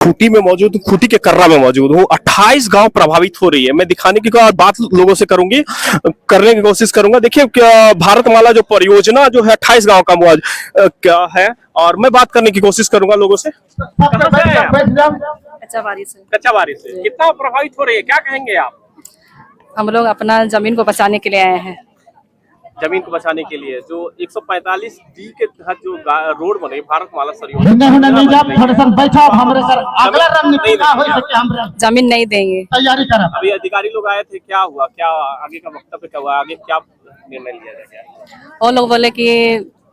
खूंटी में मौजूद हूँ, खूंटी के कर्रा में मौजूद हूँ। 28 गांव प्रभावित हो रही है। मैं दिखाने की बात लोगों से करूंगी, करने की कोशिश करूंगा। देखिए भारतमाला जो परियोजना जो है 28 गांव का क्या है, और मैं बात करने की कोशिश करूंगा लोगों से। कच्चाबाड़ी से। कच्चाबाड़ी से कितना प्रभावित हो रही है, क्या कहेंगे आप? हम लोग अपना जमीन को बचाने के लिए आए हैं। जमीन को बचाने के लिए जो 145D के तहत जो रोड बने, भारतमाला जमीन नहीं देंगे। तैयारी करा। अभी अधिकारी लोग आए थे, क्या हुआ, क्या आगे का वक्तव्य क्या हुआ, आगे क्या निर्णय लिया जाएगा? वो लोग बोले कि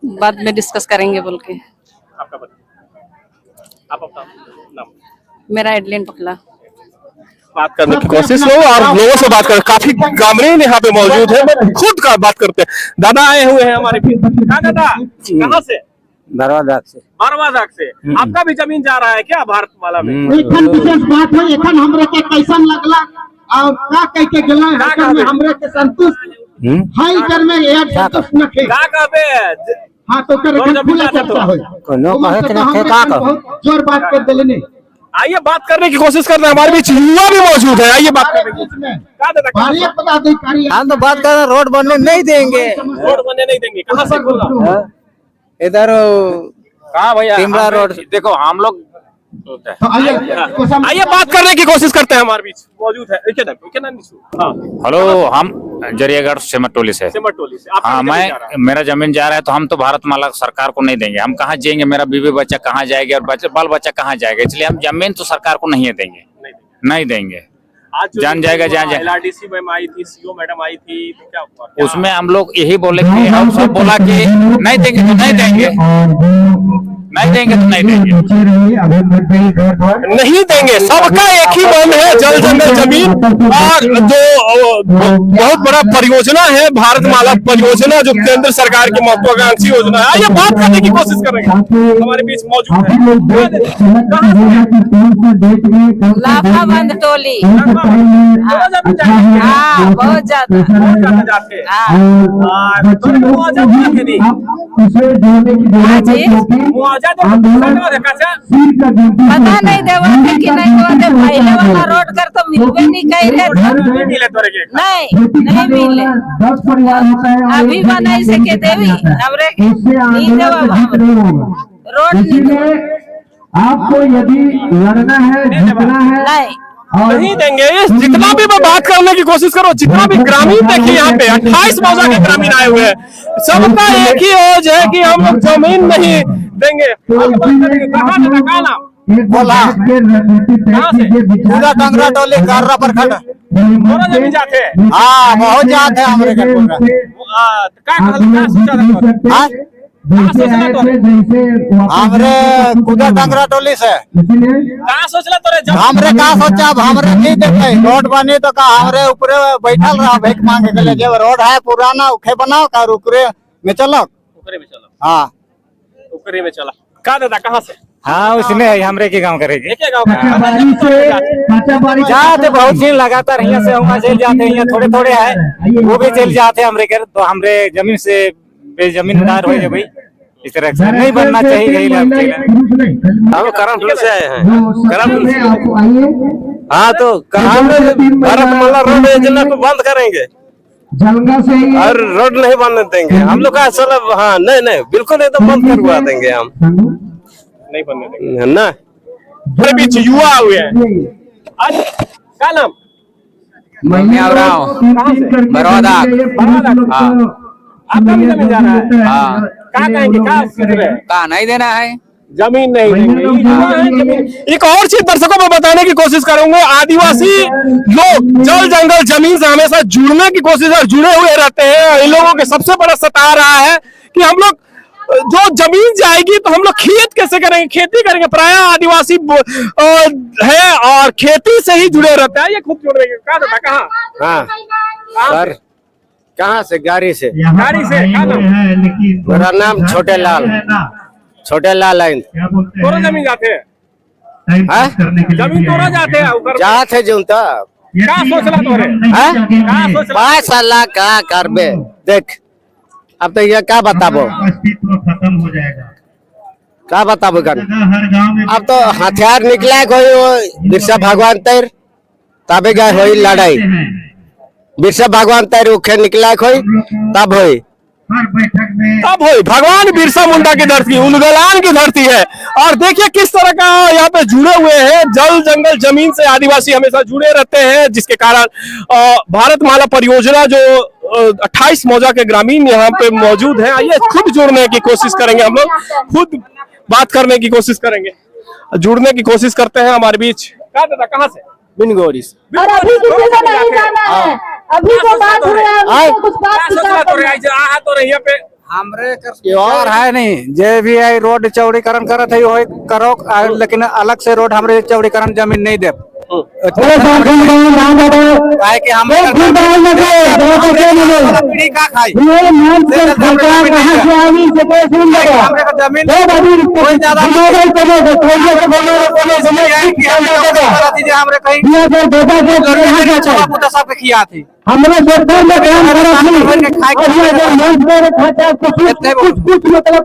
बाद में डिस्कस करेंगे बोल के। आपका आप अपना नाम? मेरा एडलिन पकला। बात करने की कोशिश लो और लोगों से बात कर, काफी ग्रामीण यहाँ पे मौजूद है। मैं खुद का बात करते हैं। दादा आए हुए हैं हमारे बीच। दादा कहाँ से? बरवादाग से। बरवादाग से। आपका भी जमीन जा रहा है क्या भारतमाला में? एखन विशेष बात है, एखन हमरे के कैसन लगला और का कह के गेला है, हमरे के संतुष्ट हाई कर में यार संतुष्ट न थे का कहबे। हां तो कर खुला चर्चा होई, कोनो कहे के न थे का कहो, जोर बात कर देले ने। आइए बात करने की कोशिश करते हैं, हमारे बीच युवा भी मौजूद है। आइए बात करने की। पदाधिकारी हम तो बात कर रहे हैं, रोड बनने नहीं देंगे। रोड बनने नहीं देंगे, कहाँ से होगा? इधर कहाँ भैया टिमरा रोड। देखो हम लोग आइए बात करने की कोशिश करते हैं, हमारे बीच मौजूद है। हेलो, हम जरियागढ़ सिमटोली से। सिमटोली से। हाँ, मेरा जमीन जा रहा है तो हम तो भारतमाला सरकार को नहीं देंगे। हम कहाँ जाएंगे, मेरा बीवी बच्चा कहाँ जाएगा और बाल बच्चा कहाँ जाएगा, इसलिए हम जमीन तो सरकार को नहीं देंगे, नहीं देंगे। आज जान जाएगा, जान जाएगा। LRDC मैम आई थी, CO मैडम आई थी, क्या हुआ? उसमें हम लोग यही बोले कि हम सब बोला कि नहीं देंगे तो नहीं देंगे, नहीं देंगे तो नहीं देंगे, नहीं देंगे। सबका एक ही मन है, जल जंगल जमीन। और जो बहुत बड़ा परियोजना है भारतमाला परियोजना, जो केंद्र सरकार की महत्वाकांक्षी योजना है। आइए बात करने की कोशिश करेंगे, हमारे बीच मौजूद है। लाफाबंद टोली। हाँ, बहुत ज्यादा जाते पता नहीं देवा कि नहीं देवा। पहले वाला रोड कर तो मिलवे नहीं कह रहे, नहीं मिले। अभी बनाई से के देवी हमरे नहीं देवा रोड नहीं। आपको यदि लड़ना है, जीतना है, नहीं देंगे। जितना भी मैं बात करने की कोशिश करो, जितना भी ग्रामीण देखिए यहाँ पे 28 मौजा के ग्रामीण आए हुए हैं, सबका एक ही ओज है कि हम लोग जमीन नहीं देंगे। बोला पूरा डंगरा टोली कर्रा प्रखंड जमीन जाते हैं। हाँ, बहुत जाते हैं हमारे घर हमरे कुदा डंगरा टोली से। सोचला तोरे हमरे का सोचा, हमरे नहीं देखे रोड बनी तो का हमरे ऊपर बैठल रहा भीख मांगे के लिए। जब रोड है पुराना उखे बनाओ का ऊपरे में चलो, ऊपरे में चलो। हाँ ऊपरे में चला। का दादा कहाँ से? हाँ, उसने हमरे के गांव करेगी। एक गाँव का जाते बहुत दिन लगातार यहाँ से वहाँ चल जाते हैं, यहाँ थोड़े थोड़े है वो भी चल जाते हैं हमरे घर। तो हमरे जमीन से बेजमीनदार हो जाए भाई, इस तरह से नहीं बनना चाहिए। हम करमपुर से आए हैं। करमपुर से। हाँ, तो भारतमाला रोड योजना को बंद करेंगे और रोड नहीं बनने देंगे हम लोग का सब। हाँ, नहीं बिल्कुल एकदम बंद करवा देंगे हम, नहीं बनने देंगे ना। मेरे बीच युवा हुए हैं। आज क्या नाम? आपका भी जमीन जा रहा है? हाँ। क्या कहेंगे, क्या सोच रहे हैं? का नहीं देना है, जमीन नहीं देंगे। एक और चीज दर्शकों में बताने की कोशिश करूंगा, आदिवासी लोग जल जंगल जमीन से हमेशा जुड़ने की कोशिश और जुड़े हुए रहते हैं। इन लोगों के सबसे बड़ा सता रहा है कि हम लोग जो जमीन जाएगी तो हम लोग खेत कैसे करेंगे, खेती करेंगे। प्राय आदिवासी है और खेती से ही जुड़े रहते हैं। ये खुद जुड़ रहे हैं। कहाँ? हाँ सर, कहाँ से? गाड़ी से। गाड़ी से। क्या नाम? मेरा नाम छोटे लाल लाइन। तोरा जमीन जाते हैं? जमीन तोरा जाते हैं? जाते जो क्या सोचला तोरे? माशाल्लाह का करबे। देख अब तो ये क्या बताबो, अस्तित्व खत्म हो जाएगा। क्या बताबो कर अब तो हथियार निकला कोई वो बिरसा भगवान तैर तबे गए होई लड़ाई बिरसा भगवान तैर उखे निकला कोई तब होई तब होई भगवान बिरसा मुंडा की धरती उलगलान की धरती है। और देखिए किस तरह का यहाँ पे जुड़े हुए हैं, जल जंगल जमीन से आदिवासी हमेशा जुड़े रहते हैं, जिसके कारण भारत माला परियोजना जो 28 मौजा के ग्रामीण यहाँ पे मौजूद हैं। आइए खुद जुड़ने की कोशिश करेंगे, हम लोग खुद बात करने की कोशिश करेंगे, जुड़ने की कोशिश करते हैं हमारे बीच। कहाँ से? बिनगोरी और अभी किसी को नहीं जाना है, अभी जो बात हो रहा है उसको कुछ बात पे हमरे कर है नहीं जे भी है रोड चौड़ीकरण करत है वही करो, लेकिन अलग से रोड हमरे चौड़ीकरण जमीन नहीं दे काहे कि हम पीढ़ी का खाई जमीन कोई ज्यादा हमरे कहीं सब खिया थी हमने सरकार में काम करा थी।